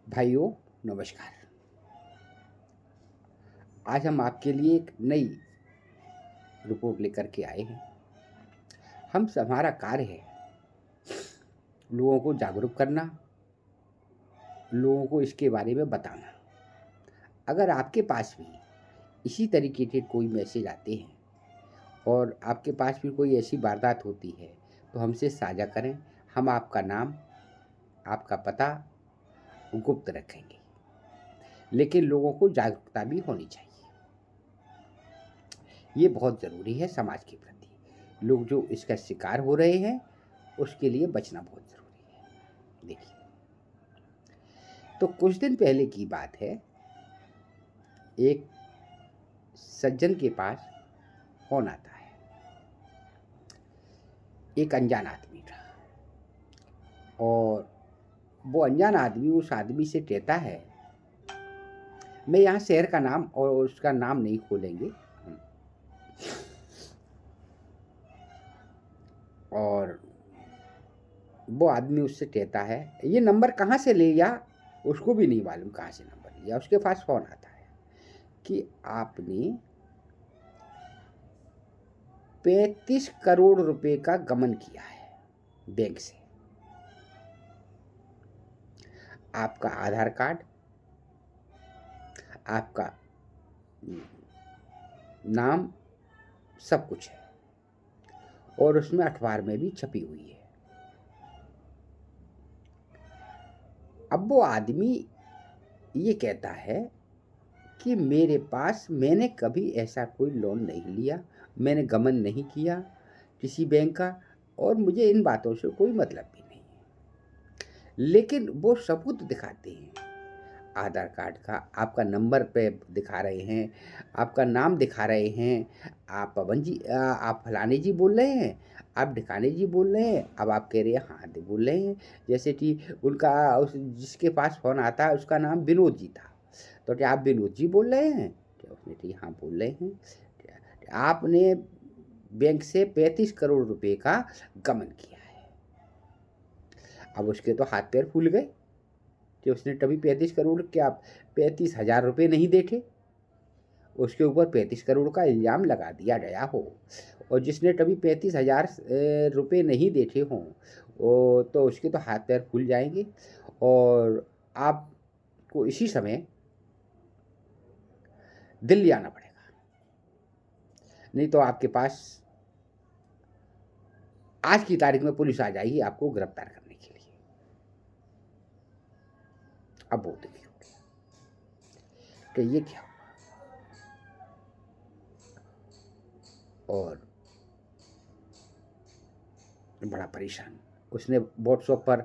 भाइयों नमस्कार। आज हम आपके लिए एक नई रिपोर्ट लेकर के आए हैं। हमारा कार्य है लोगों को जागरूक करना, लोगों को इसके बारे में बताना। अगर आपके पास भी इसी तरीके के कोई मैसेज आते हैं और आपके पास भी कोई ऐसी वारदात होती है तो हमसे साझा करें। हम आपका नाम, आपका पता गुप्त रखेंगे, लेकिन लोगों को जागरूकता भी होनी चाहिए। ये बहुत ज़रूरी है समाज के प्रति। लोग जो इसका शिकार हो रहे हैं उसके लिए बचना बहुत ज़रूरी है। देखिए, तो कुछ दिन पहले की बात है, एक सज्जन के पास फ़ोन आता है। एक अनजान आदमी था और वो अनजान आदमी उस आदमी से कहता है, मैं यहाँ शहर का नाम और उसका नाम नहीं खोलेंगे, और वो आदमी उससे कहता है, ये नंबर कहाँ से ले लिया, उसको भी नहीं मालूम कहाँ से नंबर लिया। उसके पास फ़ोन आता है कि आपने 35 करोड़ रुपए का गबन किया है बैंक से। आपका आधार कार्ड, आपका नाम, सब कुछ है और उसमें अखबार में भी छपी हुई है। अब वो आदमी ये कहता है कि मैंने कभी ऐसा कोई लोन नहीं लिया, मैंने गबन नहीं किया किसी बैंक का, और मुझे इन बातों से कोई मतलब भी नहीं है। लेकिन वो सबूत दिखाते हैं, आधार कार्ड का आपका नंबर पे दिखा रहे हैं, आपका नाम दिखा रहे हैं। आप पवन जी, आप फलाने जी बोल रहे हैं, आप ढिकाने जी बोल रहे हैं। अब आप कह रहे हैं हाँ जी बोल रहे हैं, जैसे कि जिसके पास फ़ोन आता है उसका नाम विनोद जी था, तो क्या आप विनोद जी बोल रहे हैं? क्या उसने कहा हाँ बोल रहे हैं। आपने बैंक से 35 करोड़ रुपए का गबन किया है। अब उसके तो हाथ पैर फूल गए कि उसने कभी 35 करोड़, क्या 35,000 रुपये नहीं देखे, उसके ऊपर 35 करोड़ का इल्ज़ाम लगा दिया गया हो। और जिसने कभी 35,000 रुपये नहीं देखे हों तो उसके तो हाथ पैर फूल जाएंगे और आपको इसी समय दिल्ली आना पड़ेगा, नहीं तो आपके पास आज की तारीख में पुलिस आ जाएगी आपको गिरफ्तार करने के लिए। अब वो देखिए कि ये क्या हुआ। और बड़ा परेशान, उसने व्हाट्सएप पर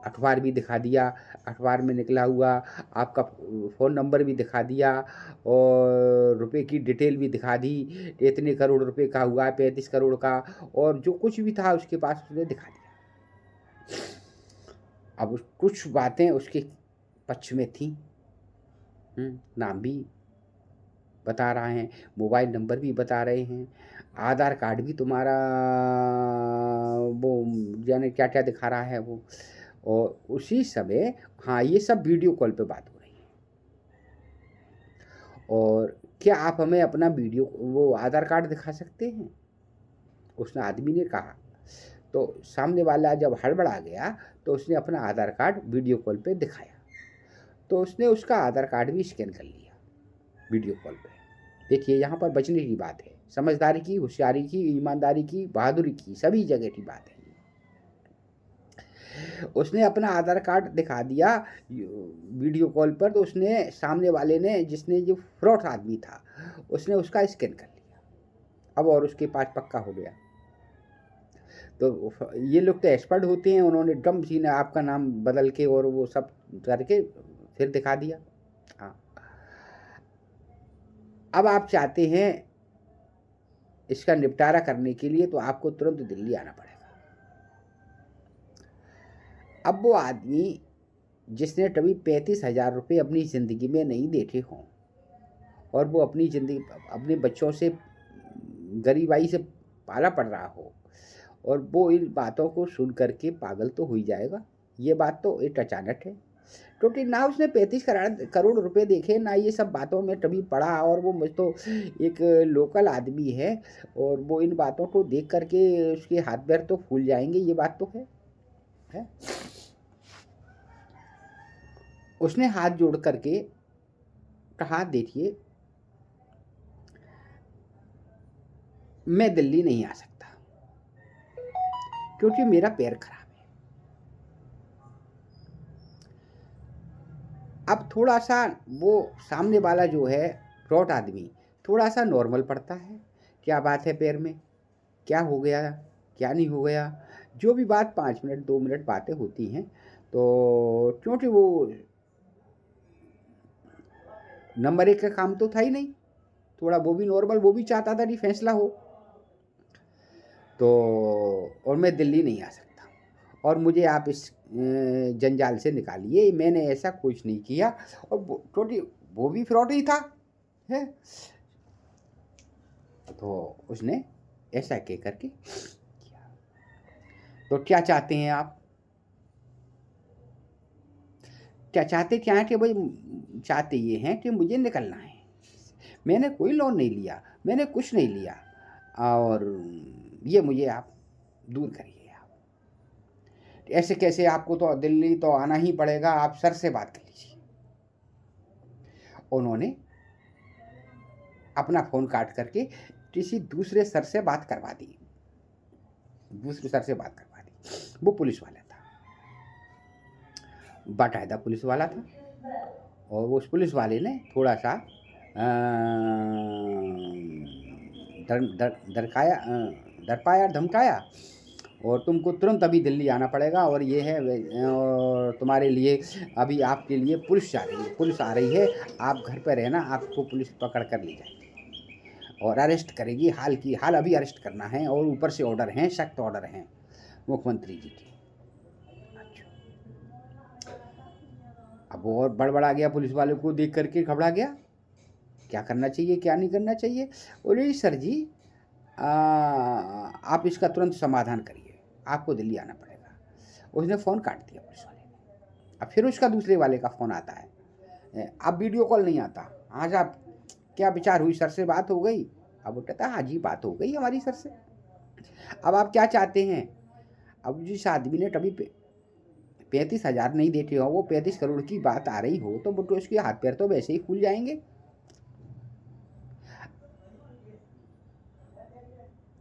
अखबार भी दिखा दिया, अखबार में निकला हुआ आपका फ़ोन नंबर भी दिखा दिया और रुपए की डिटेल भी दिखा दी, इतने करोड़ रुपए का हुआ है, 35 करोड़ का, और जो कुछ भी था उसके पास उसने दिखा दिया। अब कुछ बातें उसके पक्ष में थी, नाम भी बता रहे हैं, मोबाइल नंबर भी बता रहे हैं, आधार कार्ड भी तुम्हारा वो जाने क्या क्या दिखा रहा है वो। और उसी समय हाँ, ये सब वीडियो कॉल पे बात हो रही है। और क्या आप हमें अपना वो आधार कार्ड दिखा सकते हैं, उसने आदमी ने कहा। तो सामने वाला जब हड़बड़ा गया तो उसने अपना आधार कार्ड वीडियो कॉल पे दिखाया, तो उसने उसका आधार कार्ड भी स्कैन कर लिया वीडियो कॉल पे। देखिए, यहाँ पर बचने की बात है, समझदारी की, होशियारी की, ईमानदारी की, बहादुरी की, सभी जगह की बात है। उसने अपना आधार कार्ड दिखा दिया वीडियो कॉल पर, तो उसने सामने वाले ने, जिसने जो फ्रॉड आदमी था, उसने उसका स्कैन कर लिया। अब और उसके पास पक्का हो गया। तो ये लोग तो एक्सपर्ट होते हैं, उन्होंने एकदम सीने आपका नाम बदल के और वो सब करके फिर दिखा दिया। हाँ, अब आप चाहते हैं इसका निपटारा करने के लिए तो आपको तुरंत दिल्ली आना पड़ेगा। अब वो आदमी जिसने कभी 35,000 रुपये अपनी ज़िंदगी में नहीं देखे हों और वो अपनी ज़िंदगी अपने बच्चों से गरीबाई से पाला पड़ रहा हो, और वो इन बातों को सुन करके पागल तो हो ही जाएगा। ये बात तो एक अचानक है। क्योंकि ना उसने 35 करोड़ रुपए देखे, ना ये सब बातों में कभी पड़ा, और वो मुझ तो एक लोकल आदमी है, और वो इन बातों को देख करके उसके हाथ पैर तो फूल जाएंगे, ये बात तो है? उसने हाथ जोड़ करके कहा, देखिए मैं दिल्ली नहीं आ सकता क्योंकि मेरा पैर खराब है। अब थोड़ा सा वो सामने वाला जो है फ्रॉड आदमी थोड़ा सा नॉर्मल पड़ता है, क्या बात है पैर में, क्या हो गया, क्या नहीं हो गया, जो भी बात 5 मिनट 2 मिनट बातें होती हैं। तो क्योंकि वो नंबर 1 का काम तो था ही नहीं, थोड़ा वो भी नॉर्मल, वो भी चाहता था कि फैसला हो। तो और मैं दिल्ली नहीं आ सकता, और मुझे आप इस जंजाल से निकालिए, मैंने ऐसा कुछ नहीं किया। और छोटी वो भी फ्रॉड ही था है। तो उसने ऐसा कह करके किया। तो क्या चाहते हैं आप? क्या है कि भाई, चाहते ये हैं कि मुझे निकलना है, मैंने कोई लोन नहीं लिया, मैंने कुछ नहीं लिया, और ये मुझे आप दूर करिए। आप ऐसे कैसे, आपको तो दिल्ली तो आना ही पड़ेगा, आप सर से बात कर लीजिए। उन्होंने अपना फ़ोन काट करके किसी दूसरे सर से बात करवा दी, दूसरे सर से बात करवा दी। वो पुलिस वाला था, बाकायदा पुलिस वाला था, और उस पुलिस वाले ने थोड़ा सा डरपाया धमकाया, और तुमको तुरंत अभी दिल्ली आना पड़ेगा, और ये है और तुम्हारे लिए अभी आपके लिए पुलिस आ रही है, पुलिस आ रही है, आप घर पर रहना, आपको पुलिस पकड़ कर ले जाएगी और अरेस्ट करेगी, हाल की हाल अभी अरेस्ट करना है, और ऊपर से ऑर्डर हैं, सख्त ऑर्डर हैं मुख्यमंत्री जी के। अब वो और बड़बड़ा गया, पुलिस वाले को देख करके घबरा गया, क्या करना चाहिए क्या नहीं करना चाहिए। बोले सर जी आप इसका तुरंत समाधान करिए, आपको दिल्ली आना पड़ेगा। उसने फ़ोन काट दिया पुलिस वाले ने। अब फिर उसका दूसरे वाले का फ़ोन आता है, अब वीडियो कॉल नहीं आता, आज आप क्या विचार हुई, सर से बात हो गई? अब वो कहता है हाँ जी बात हो गई हमारी सर से, अब आप क्या चाहते हैं? अब जिस आदमी ने कभी 35,000 नहीं देते हो, वो 35 करोड़ की बात आ रही हो, तो बुट्टो उसके हाथ पैर तो वैसे ही खुल जाएंगे।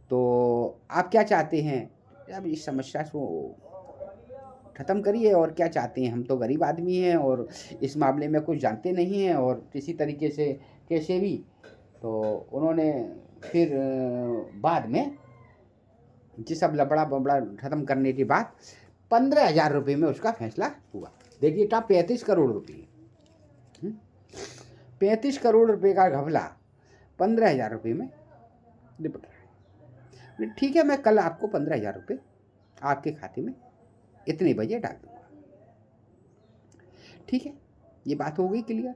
तो आप क्या चाहते हैं? अब इस समस्या को ख़त्म करिए, और क्या चाहते हैं, हम तो गरीब आदमी हैं और इस मामले में कुछ जानते नहीं हैं, और किसी तरीके से कैसे भी। तो उन्होंने फिर बाद में जी सब लबड़ा बबड़ा ख़त्म करने के बाद 15,000 रुपये में उसका फैसला हुआ। देखिए क्या 35 करोड़ रुपये, 35 करोड़ रुपये का घपला 15,000 रुपये में निपट रहा है। ठीक है, मैं कल आपको 15,000 रुपये आपके खाते में इतने बजे डाल दूंगा। ठीक है, ये बात हो गई क्लियर।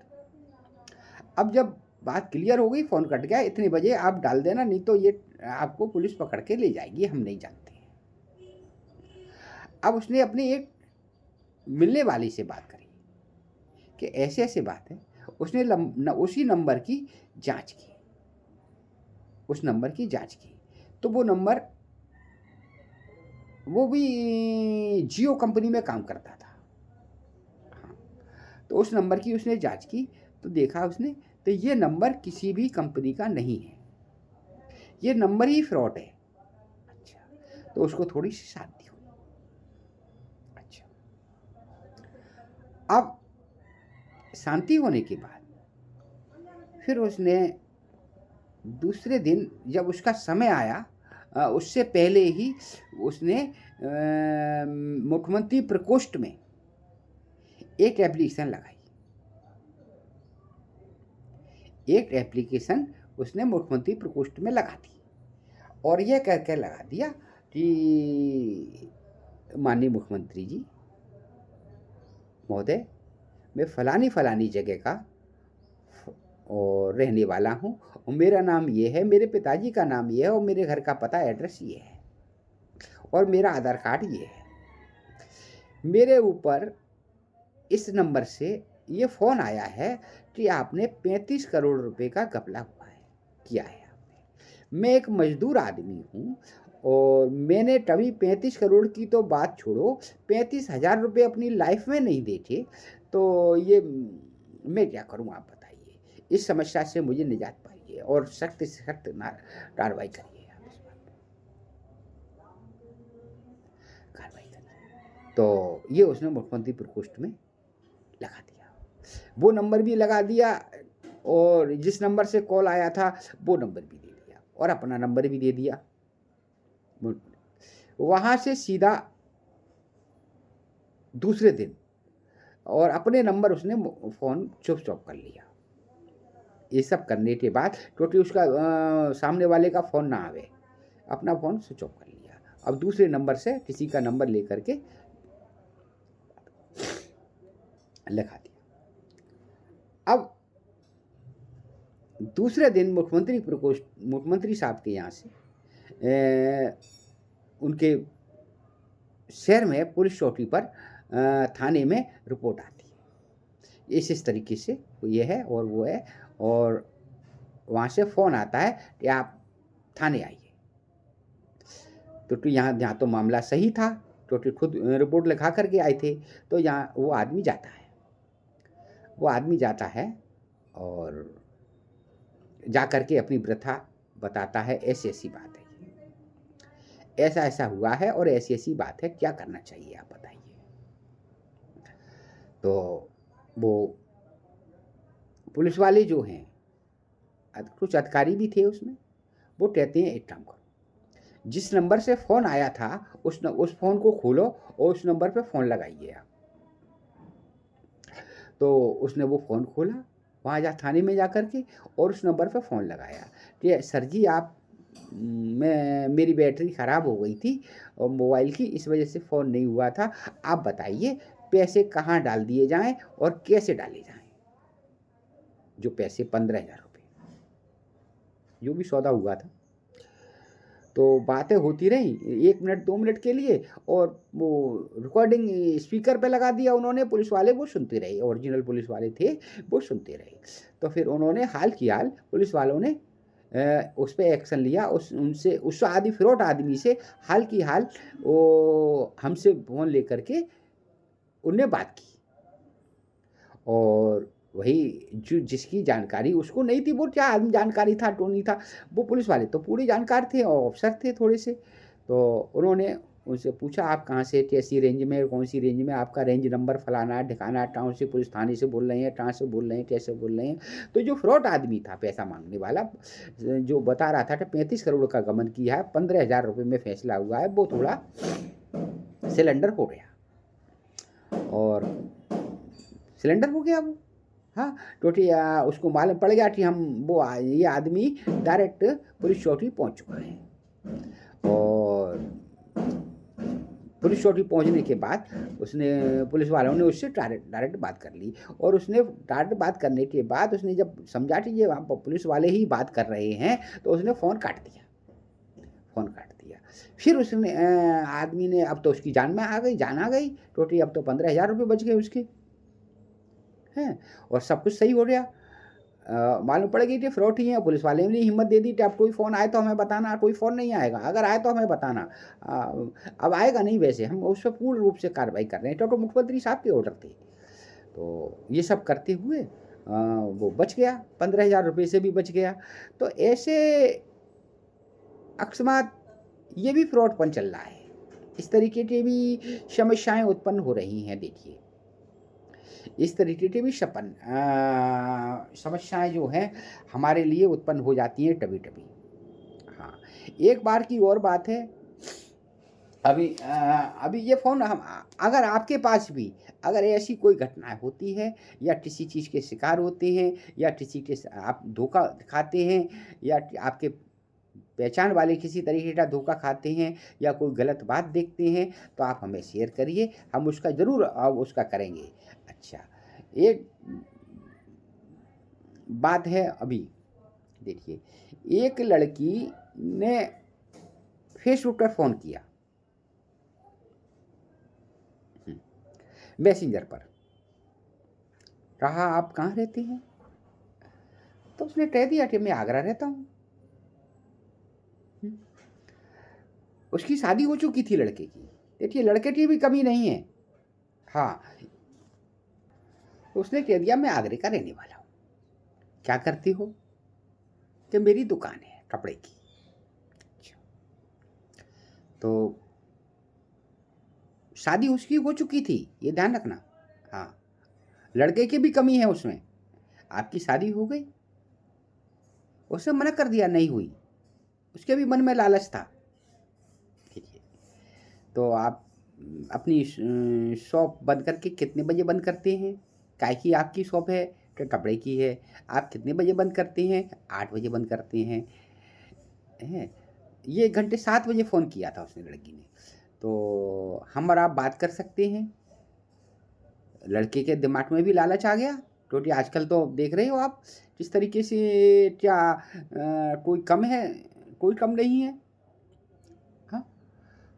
अब जब बात क्लियर हो गई, फ़ोन कट गया, इतने बजे आप डाल देना, नहीं तो ये आपको पुलिस पकड़ के ले जाएगी, हम नहीं जानते। अब उसने अपनी एक मिलने वाली से बात करी कि ऐसे ऐसे बात है, उसने उसी नंबर की जांच की, उस नंबर की जांच की, तो वो नंबर वो भी जियो कंपनी में काम करता था। हाँ, तो उस नंबर की उसने जांच की, तो देखा उसने, तो ये नंबर किसी भी कंपनी का नहीं है, ये नंबर ही फ्रॉड है। अच्छा, तो उसको थोड़ी सी शांति हुई। अच्छा, अब शांति होने के बाद फिर उसने दूसरे दिन जब उसका समय आया, उससे पहले ही उसने मुख्यमंत्री प्रकोष्ठ में एक एप्लीकेशन लगाई, एक एप्लीकेशन उसने मुख्यमंत्री प्रकोष्ठ में लगा दी, और यह कह कर लगा दिया कि माननीय मुख्यमंत्री जी महोदय, मैं फलानी फलानी जगह का और रहने वाला हूँ, और मेरा नाम ये है, मेरे पिताजी का नाम ये है, और मेरे घर का पता एड्रेस ये है, और मेरा आधार कार्ड ये है। मेरे ऊपर इस नंबर से ये फ़ोन आया है कि आपने 35 करोड़ रुपए का घपला किया है आपने। मैं एक मज़दूर आदमी हूँ और मैंने कभी 35 करोड़ की तो बात छोड़ो, 35,000 रुपए अपनी लाइफ में नहीं देखे, तो ये मैं क्या करूँ आप बताइए? इस समस्या से मुझे निजात पाइए और सख्त से सख्त कार्रवाई करिए आप इस बात पे, कार्रवाई करिए। तो ये उसने मुख्यमंत्री प्रकोष्ठ में लगा दिया। वो नंबर भी लगा दिया और जिस नंबर से कॉल आया था वो नंबर भी दे दिया और अपना नंबर भी दे दिया। वहाँ से सीधा दूसरे दिन और अपने नंबर उसने फ़ोन स्विच ऑफ कर लिया। ये सब करने के बाद क्योंकि उसका सामने वाले का फ़ोन ना आवे, अपना फ़ोन स्विच ऑफ कर लिया। अब दूसरे नंबर से किसी का नंबर लेकर के लिखा दिया। अब दूसरे दिन मुख्यमंत्री साहब के यहाँ से उनके शहर में पुलिस चौकी पर थाने में रिपोर्ट आती है, इस तरीके से ये है और वो है, और वहाँ से फ़ोन आता है कि आप थाने आइए। तो यहाँ तो मामला सही था, क्योंकि खुद रिपोर्ट लिखा करके आए थे। तो यहाँ वो आदमी जाता है और जा कर के अपनी वृथा बताता है, ऐसी ऐसी बात है, ऐसा ऐसा हुआ है और ऐसी ऐसी बात है, क्या करना चाहिए आप बताइए। तो वो पुलिस वाले जो हैं, कुछ अधिकारी भी थे उसमें, वो कहते हैं एक काम करो, जिस नंबर से फ़ोन आया था उस फ़ोन को खोलो और उस नंबर पे फ़ोन लगाइए आप। तो उसने वो फ़ोन खोला वहाँ थाने में जा कर के और उस नंबर पे फ़ोन लगाया कि सर जी आप मेरी बैटरी ख़राब हो गई थी और मोबाइल की, इस वजह से फ़ोन नहीं हुआ था, आप बताइए पैसे कहाँ डाल दिए जाएं और कैसे डाले जाएं। जो पैसे 15,000 रुपये जो भी सौदा हुआ था। तो बातें होती रही 1 मिनट 2 मिनट के लिए और वो रिकॉर्डिंग स्पीकर पे लगा दिया उन्होंने, पुलिस वाले वो सुनते रहे, ओरिजिनल पुलिस वाले थे वो सुनते रहे। तो फिर उन्होंने हाल की हाल पुलिस वालों ने उस पे एक्शन लिया, उनसे उस फ्रॉड आदमी से हाल की हाल वो हमसे फ़ोन लेकर के उनने बात की और वही जो जिसकी जानकारी उसको नहीं थी, वो क्या आदमी जानकारी था तो नहीं था, वो पुलिस वाले तो पूरे जानकार थे और अफसर थे थोड़े से। तो उन्होंने उनसे पूछा आप कहाँ से, कैसी रेंज में, कौन सी रेंज में, आपका रेंज नंबर फलाना ठिकाना, टाउन से पुलिस थाने से बोल रहे हैं, कहाँ से बोल रहे हैं, कैसे बोल रहे हैं। तो जो फ्रॉड आदमी था पैसा मांगने वाला, जो बता रहा था कि 35 करोड़ का गबन किया है, 15,000 रुपये में फैसला हुआ है, वो थोड़ा सिलेंडर हो गया और सिलेंडर हो गया वो। हाँ, क्योंकि उसको मालूम पड़ गया कि ये आदमी डायरेक्ट पुलिस चौकी पहुंच चुका है और पुलिस चौकी पहुंचने के बाद उसने पुलिस वालों ने उससे डायरेक्ट बात कर ली और उसने डायरेक्ट बात करने के बाद उसने जब समझा कि ये पुलिस वाले ही बात कर रहे हैं तो उसने फ़ोन काट दिया। फिर उसने आदमी ने, अब तो उसकी जान आ गई क्योंकि अब तो 15,000 रुपये बच गए उसके हैं और सब कुछ सही हो गया। मालूम पड़ गई कि फ्रॉड ही है। पुलिस वाले ने हिम्मत दे दी कि अब कोई फ़ोन आए तो हमें बताना, कोई फ़ोन नहीं आएगा, अगर आए तो हमें बताना। अब आएगा नहीं, वैसे हम उस पर पूर्ण रूप से कार्रवाई कर रहे हैं क्योंकि मुख्यमंत्री साहब के ऑर्डर थे। तो ये सब करते हुए वो बच गया, 15,000 रुपये से भी बच गया। तो ऐसे अकस्मात ये भी फ्रॉडपन चल रहा है, इस तरीके की भी समस्याएं उत्पन्न हो रही हैं। देखिए इस तरीके की भी समस्याएं जो हैं हमारे लिए उत्पन्न हो जाती हैं कभी कभी। हाँ, एक बार की और बात है, अभी ये फ़ोन हम, अगर आपके पास भी अगर ऐसी कोई घटना होती है या किसी चीज़ के शिकार होते हैं या किसी के आप धोखा खाते हैं या आपके पहचान वाले किसी तरीके का धोखा खाते हैं या कोई गलत बात देखते हैं तो आप हमें शेयर करिए, हम उसका ज़रूर उसका करेंगे। अच्छा, एक बात है अभी देखिए, एक लड़की ने फेसबुक पर फ़ोन किया मैसेंजर पर, कहा आप कहाँ रहते हैं? तो उसने कह दिया कि मैं आगरा रहता हूँ। उसकी शादी हो चुकी थी लड़के की। देखिए लड़के की भी कमी नहीं है। हाँ, उसने कह दिया मैं आगरे का रहने वाला हूँ, क्या करती हो? कि मेरी दुकान है कपड़े की। अच्छा, तो शादी उसकी हो चुकी थी, ये ध्यान रखना। हाँ, लड़के की भी कमी है उसमें। आपकी शादी हो गई, उसने मना कर दिया, नहीं हुई। उसके भी मन में लालच था। ठीक है, तो आप अपनी शॉप बंद करके कितने बजे बंद करते हैं? काय की आपकी शॉप है कि कपड़े की है? आप कितने बजे बंद करते हैं? 8 बजे बंद करते हैं। ये घंटे 7 बजे फ़ोन किया था उसने, लड़की ने। तो हम और आप बात कर सकते हैं। लड़के के दिमाग में भी लालच आ गया, क्योंकि आजकल तो देख रहे हो आप किस तरीके से, क्या कोई कम है, कोई कम नहीं है। हाँ,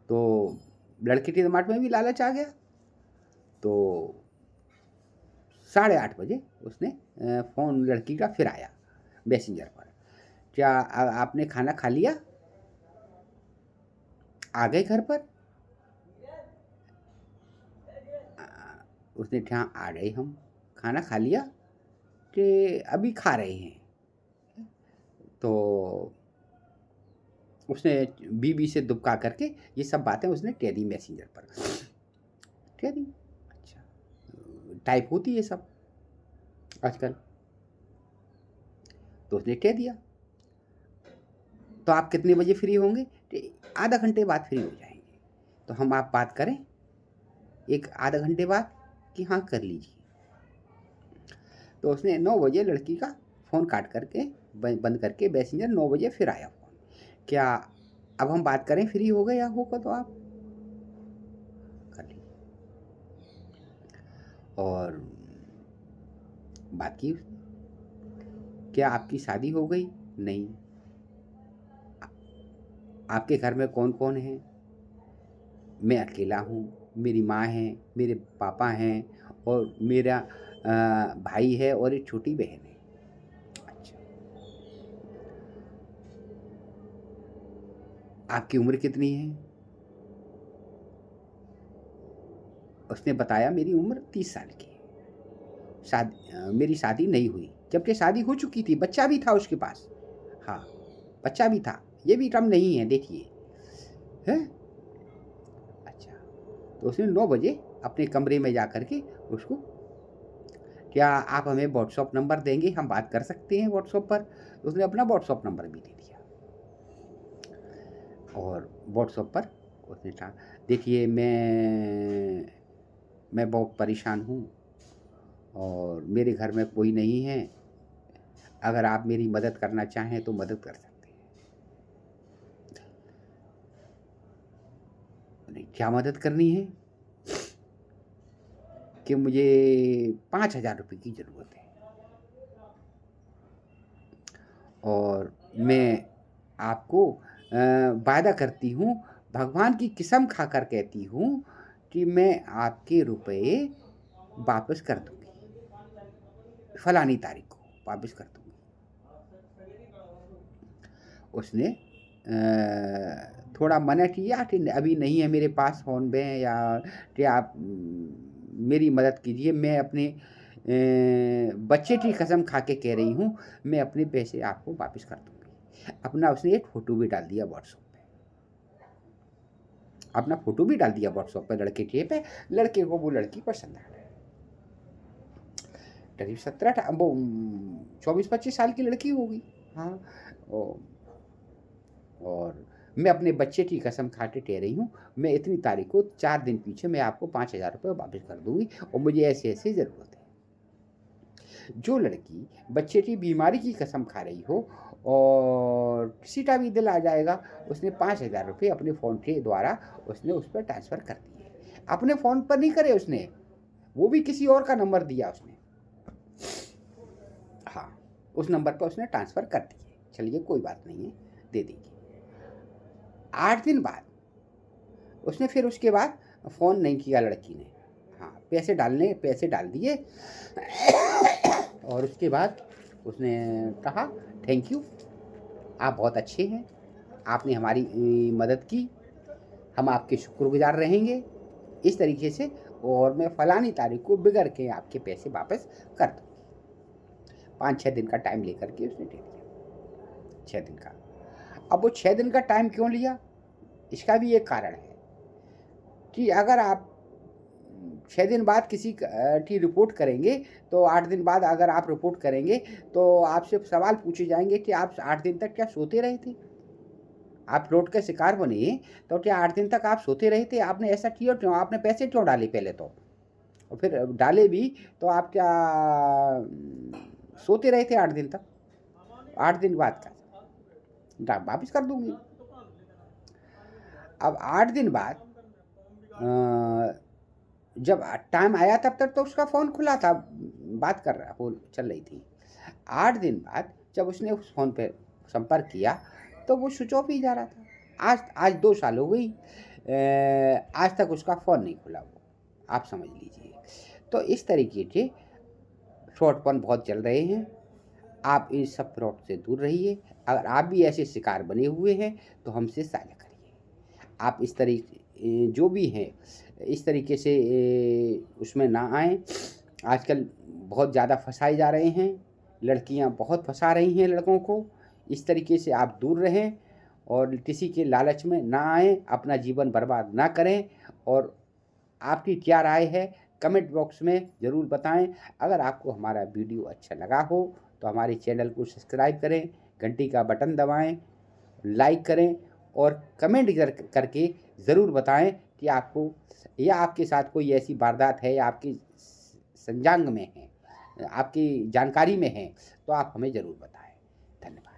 तो लड़के के दिमाग में भी लालच आ गया। तो 8:30 बजे उसने फ़ोन लड़की का फिर आया मैसेंजर पर, क्या आपने खाना खा लिया, आ गए घर पर? उसने कहा आ गए हम, खाना खा लिया कि अभी खा रहे हैं? तो उसने बीबी से दुबका करके ये सब बातें उसने कह दी मैसेंजर पर, कह दी। अच्छा, टाइप होती है सब आजकल। तो उसने कह दिया, तो आप कितने बजे फ्री होंगे? आधा घंटे बाद फ्री हो जाएंगे। तो हम आप बात करें एक आधा घंटे बाद कि हाँ कर लीजिए। तो उसने 9 बजे लड़की का फ़ोन काट करके बंद करके मैसेंजर 9 बजे फिर आया फ़ोन, क्या अब हम बात करें, फ्री हो गए या होगा तो आप कर लीजिए। और बात की उसने, क्या आपकी शादी हो गई? नहीं। आपके घर में कौन कौन है? मैं अकेला हूँ, मेरी माँ है, मेरे पापा हैं और मेरा भाई है और एक छोटी बहन है। अच्छा, आपकी उम्र कितनी है? उसने बताया मेरी उम्र 30 साल की है, मेरी शादी नहीं हुई, जबकि शादी हो चुकी थी, बच्चा भी था उसके पास। हाँ, बच्चा भी था, ये भी कम नहीं है, देखिए है। अच्छा, तो उसने 9 बजे अपने कमरे में जा कर के उसको, क्या आप हमें व्हाट्सअप नंबर देंगे, हम बात कर सकते हैं व्हाट्सअप पर? तो उसने अपना व्हाट्सअप नंबर भी दे दिया। और व्हाट्सअप पर उसने कहा, देखिए मैं बहुत परेशान हूँ और मेरे घर में कोई नहीं है, अगर आप मेरी मदद करना चाहें तो मदद कर सकते हैं। नहीं, क्या मदद करनी है? कि मुझे 5,000 रुपये की ज़रूरत है और मैं आपको वादा करती हूँ, भगवान की कसम खाकर कहती हूँ कि मैं आपके रुपए वापस कर फलानी तारीख को वापस कर दूंगी। उसने थोड़ा मना किया कि अभी नहीं है मेरे पास फ़ोन में, या कि आप मेरी मदद कीजिए, मैं अपने बच्चे की कसम खा के कह रही हूँ, मैं अपने पैसे आपको वापस कर दूंगी। अपना उसने एक फ़ोटो भी डाल दिया व्हाट्सएप पे, अपना फ़ोटो भी डाल दिया व्हाट्सएप पे लड़के के पे। लड़के को वो लड़की पसंद आ गई, करीब 17 वो 24-25 साल की लड़की होगी। हाँ, और मैं अपने बच्चे की कसम खा के कह रही हूँ, मैं इतनी तारीख को 4 दिन पीछे मैं आपको 5,000 रुपये वापस कर दूंगी और मुझे ऐसी ऐसी ज़रूरत है। जो लड़की बच्चे की बीमारी की कसम खा रही हो और किसी का भी दिल आ जाएगा, उसने 5,000 रुपये अपने फ़ोन के द्वारा उसने उस पर ट्रांसफ़र कर दिए। अपने फ़ोन पर नहीं करे उसने, वो भी किसी और का नंबर दिया उसने। हाँ, उस नंबर पर उसने ट्रांसफ़र कर दिए। चलिए कोई बात नहीं है, दे देंगे। 8 दिन बाद उसने फिर उसके बाद फ़ोन नहीं किया लड़की ने। हाँ, पैसे डाल दिए और उसके बाद उसने कहा थैंक यू, आप बहुत अच्छे हैं, आपने हमारी मदद की, हम आपके शुक्रगुजार रहेंगे इस तरीके से, और मैं फलानी तारीख को बिगड़ के आपके पैसे वापस कर दूँगी। 5-6 दिन का टाइम लेकर के उसने दे दिया, 6 दिन का। अब वो 6 दिन का टाइम क्यों लिया, इसका भी एक कारण है कि अगर आप 6 दिन बाद किसी की रिपोर्ट करेंगे, तो 8 दिन बाद अगर आप रिपोर्ट करेंगे तो आपसे सवाल पूछे जाएंगे कि आप 8 दिन तक क्या सोते रहे थे, आप फ्रॉड का शिकार बने तो क्या 8 दिन तक आप सोते रहे थे, आपने ऐसा किया क्यों, आपने पैसे क्यों डाले पहले तो, और फिर डाले भी तो आप क्या सोते रहे थे 8 दिन तक, 8 दिन बाद का वापिस कर दूंगी। अब 8 दिन बाद जब टाइम आया तब तक तो उसका फ़ोन खुला था, बात कर रहा वो चल रही थी। 8 दिन बाद जब उसने उस फ़ोन पे संपर्क किया तो वो स्विच ऑफ ही जा रहा था। आज 2 साल हो गई, आज तक उसका फ़ोन नहीं खुला वो, आप समझ लीजिए। तो इस तरीके के फ्रॉड बहुत चल रहे हैं, आप इस सब फ्रॉड से दूर रहिए। अगर आप भी ऐसे शिकार बने हुए हैं तो हमसे साझा करिए। आप इस तरीके जो भी हैं इस तरीके से उसमें ना आएँ। आजकल बहुत ज़्यादा फँसाए जा रहे हैं, लड़कियां बहुत फँसा रही हैं लड़कों को। इस तरीके से आप दूर रहें और किसी के लालच में ना आएँ, अपना जीवन बर्बाद ना करें। और आपकी क्या राय है कमेंट बॉक्स में ज़रूर बताएं। अगर आपको हमारा वीडियो अच्छा लगा हो तो हमारे चैनल को सब्सक्राइब करें, घंटी का बटन दबाएं, लाइक करें और कमेंट करके ज़रूर बताएं कि आपको या आपके साथ कोई ऐसी वारदात है या आपकी संजांग में है, आपकी जानकारी में है, तो आप हमें ज़रूर बताएं। धन्यवाद।